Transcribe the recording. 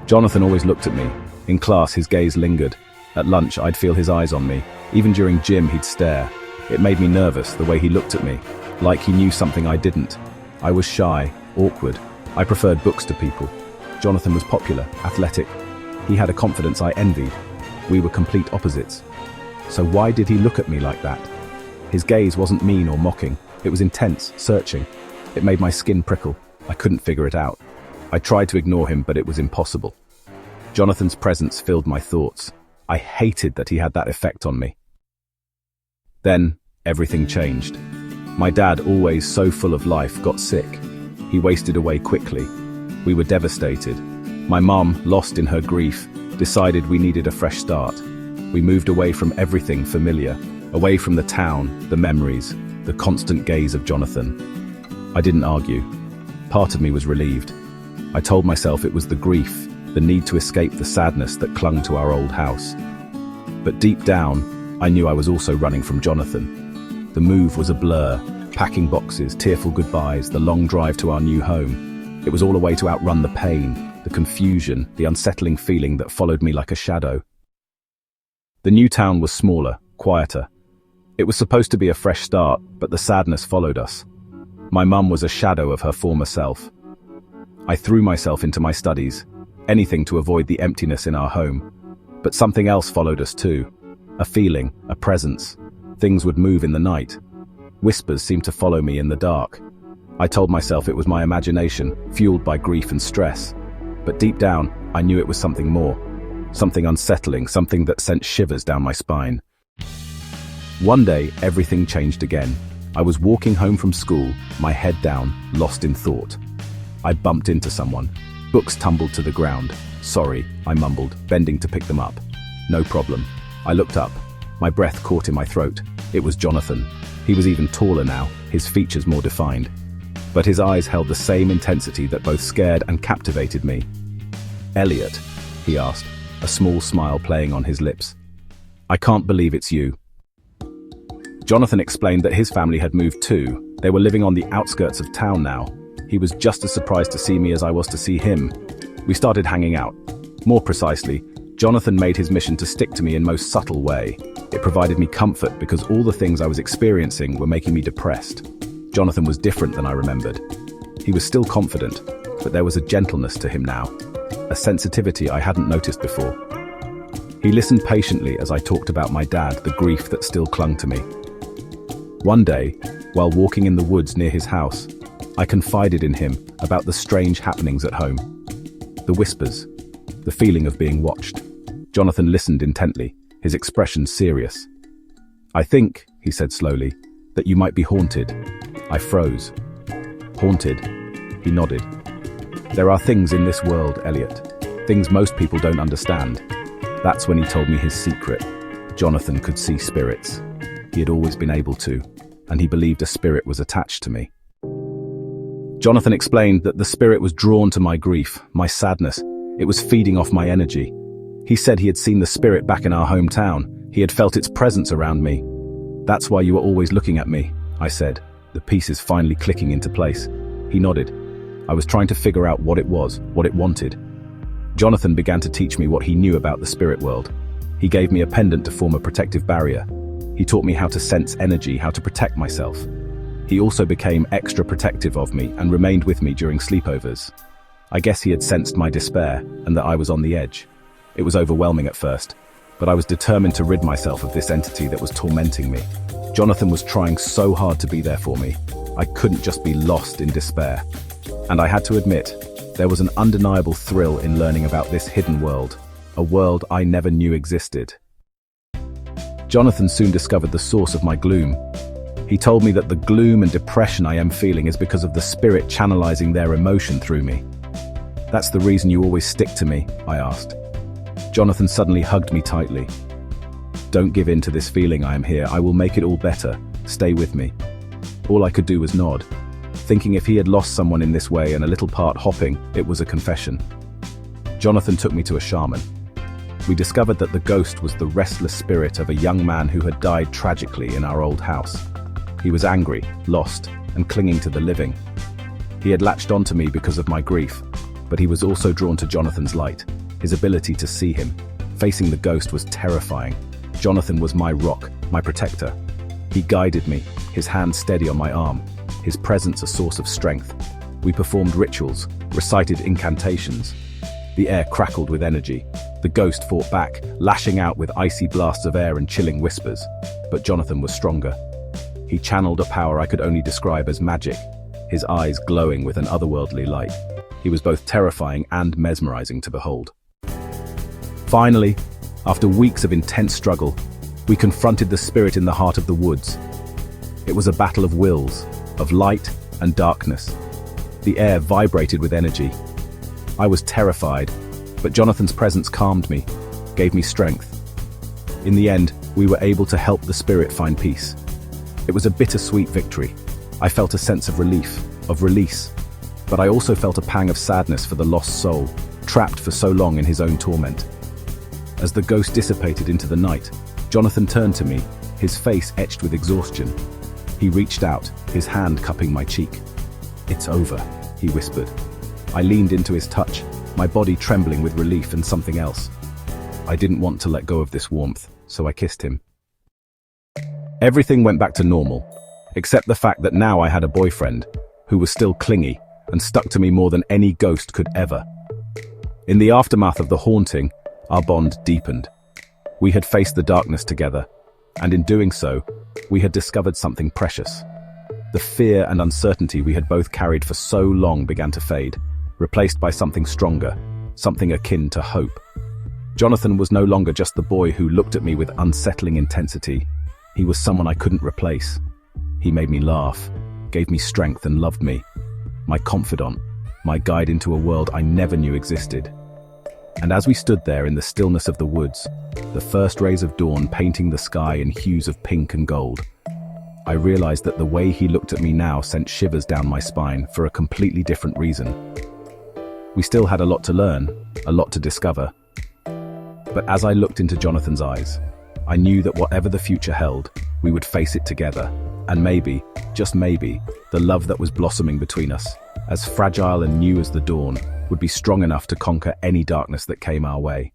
Jonathan always looked at me. In class, his gaze lingered. At lunch, I'd feel his eyes on me. Even during gym, he'd stare. It made me nervous, the way he looked at me, like he knew something I didn't. I was shy, awkward. I preferred books to people. Jonathan was popular, athletic. He had a confidence I envied. We were complete opposites. So why did he look at me like that? His gaze wasn't mean or mocking. It was intense, searching. It made my skin prickle. I couldn't figure it out. I tried to ignore him, but it was impossible. Jonathan's presence filled my thoughts. I hated that he had that effect on me. Then, everything changed. My dad, always so full of life, got sick. He wasted away quickly. We were devastated. My mom, lost in her grief, decided we needed a fresh start. We moved away from everything familiar, away from the town, the memories, the constant gaze of Jonathan. I didn't argue. Part of me was relieved. I told myself it was the grief, the need to escape the sadness that clung to our old house. But deep down, I knew I was also running from Jonathan. The move was a blur, packing boxes, tearful goodbyes, the long drive to our new home. It was all a way to outrun the pain, the confusion, the unsettling feeling that followed me like a shadow. The new town was smaller, quieter. It was supposed to be a fresh start, but the sadness followed us. My mum was a shadow of her former self. I threw myself into my studies, anything to avoid the emptiness in our home. But something else followed us too. A feeling, a presence. Things would move in the night. Whispers seemed to follow me in the dark. I told myself it was my imagination, fueled by grief and stress. But deep down, I knew it was something more. Something unsettling, something that sent shivers down my spine. One day, everything changed again. I was walking home from school, my head down, lost in thought. I bumped into someone. Books tumbled to the ground. "Sorry," I mumbled, bending to pick them up. "No problem." I looked up. My breath caught in my throat. It was Jonathan. He was even taller now, his features more defined. But his eyes held the same intensity that both scared and captivated me. "Elliot?" he asked, a small smile playing on his lips. "I can't believe it's you." Jonathan explained that his family had moved too. They were living on the outskirts of town now. He was just as surprised to see me as I was to see him. We started hanging out. More precisely, Jonathan made his mission to stick to me in most subtle way. It provided me comfort because all the things I was experiencing were making me depressed. Jonathan was different than I remembered. He was still confident, but there was a gentleness to him now, a sensitivity I hadn't noticed before. He listened patiently as I talked about my dad, the grief that still clung to me. One day, while walking in the woods near his house, I confided in him about the strange happenings at home. The whispers, the feeling of being watched. Jonathan listened intently, his expression serious. "I think," he said slowly, "that you might be haunted." I froze. "Haunted?" He nodded. "There are things in this world, Elliot. Things most people don't understand." That's when he told me his secret. Jonathan could see spirits. He had always been able to, and he believed a spirit was attached to me. Jonathan explained that the spirit was drawn to my grief, my sadness. It was feeding off my energy. He said he had seen the spirit back in our hometown. He had felt its presence around me. "That's why you were always looking at me," I said, the pieces finally clicking into place. He nodded. I was trying to figure out what it was, what it wanted. Jonathan began to teach me what he knew about the spirit world. He gave me a pendant to form a protective barrier. He taught me how to sense energy, how to protect myself. He also became extra protective of me and remained with me during sleepovers. I guess he had sensed my despair and that I was on the edge. It was overwhelming at first, but I was determined to rid myself of this entity that was tormenting me. Jonathan was trying so hard to be there for me. I couldn't just be lost in despair. And I had to admit, there was an undeniable thrill in learning about this hidden world, a world I never knew existed. Jonathan soon discovered the source of my gloom. He told me that the gloom and depression I am feeling is because of the spirit channelizing their emotion through me. "That's the reason you always stick to me?" I asked. Jonathan suddenly hugged me tightly. "Don't give in to this feeling. I am here. I will make it all better. Stay with me." All I could do was nod, thinking if he had lost someone in this way and a little part hopping, it was a confession. Jonathan took me to a shaman. We discovered that the ghost was the restless spirit of a young man who had died tragically in our old house. He was angry, lost, and clinging to the living. He had latched onto me because of my grief. But he was also drawn to Jonathan's light, his ability to see him. Facing the ghost was terrifying. Jonathan was my rock, my protector. He guided me, his hand steady on my arm, his presence a source of strength. We performed rituals, recited incantations. The air crackled with energy. The ghost fought back, lashing out with icy blasts of air and chilling whispers. But Jonathan was stronger. He channeled a power I could only describe as magic, his eyes glowing with an otherworldly light. He was both terrifying and mesmerizing to behold. Finally, after weeks of intense struggle, we confronted the spirit in the heart of the woods. It was a battle of wills, of light and darkness. The air vibrated with energy. I was terrified, but Jonathan's presence calmed me, gave me strength. In the end, we were able to help the spirit find peace. It was a bittersweet victory. I felt a sense of relief, of release, but I also felt a pang of sadness for the lost soul, trapped for so long in his own torment. As the ghost dissipated into the night, Jonathan turned to me, his face etched with exhaustion. He reached out, his hand cupping my cheek. "It's over," he whispered. I leaned into his touch, my body trembling with relief and something else. I didn't want to let go of this warmth, so I kissed him. Everything went back to normal, except the fact that now I had a boyfriend, who was still clingy and stuck to me more than any ghost could ever. In the aftermath of the haunting, our bond deepened. We had faced the darkness together, and in doing so, we had discovered something precious. The fear and uncertainty we had both carried for so long began to fade, replaced by something stronger, something akin to hope. Jonathan was no longer just the boy who looked at me with unsettling intensity. He was someone I couldn't replace. He made me laugh, gave me strength and loved me. My confidant, my guide into a world I never knew existed. And as we stood there in the stillness of the woods, the first rays of dawn painting the sky in hues of pink and gold, I realized that the way he looked at me now sent shivers down my spine for a completely different reason. We still had a lot to learn, a lot to discover. But as I looked into Jonathan's eyes, I knew that whatever the future held, we would face it together. And maybe, just maybe, the love that was blossoming between us, as fragile and new as the dawn, would be strong enough to conquer any darkness that came our way.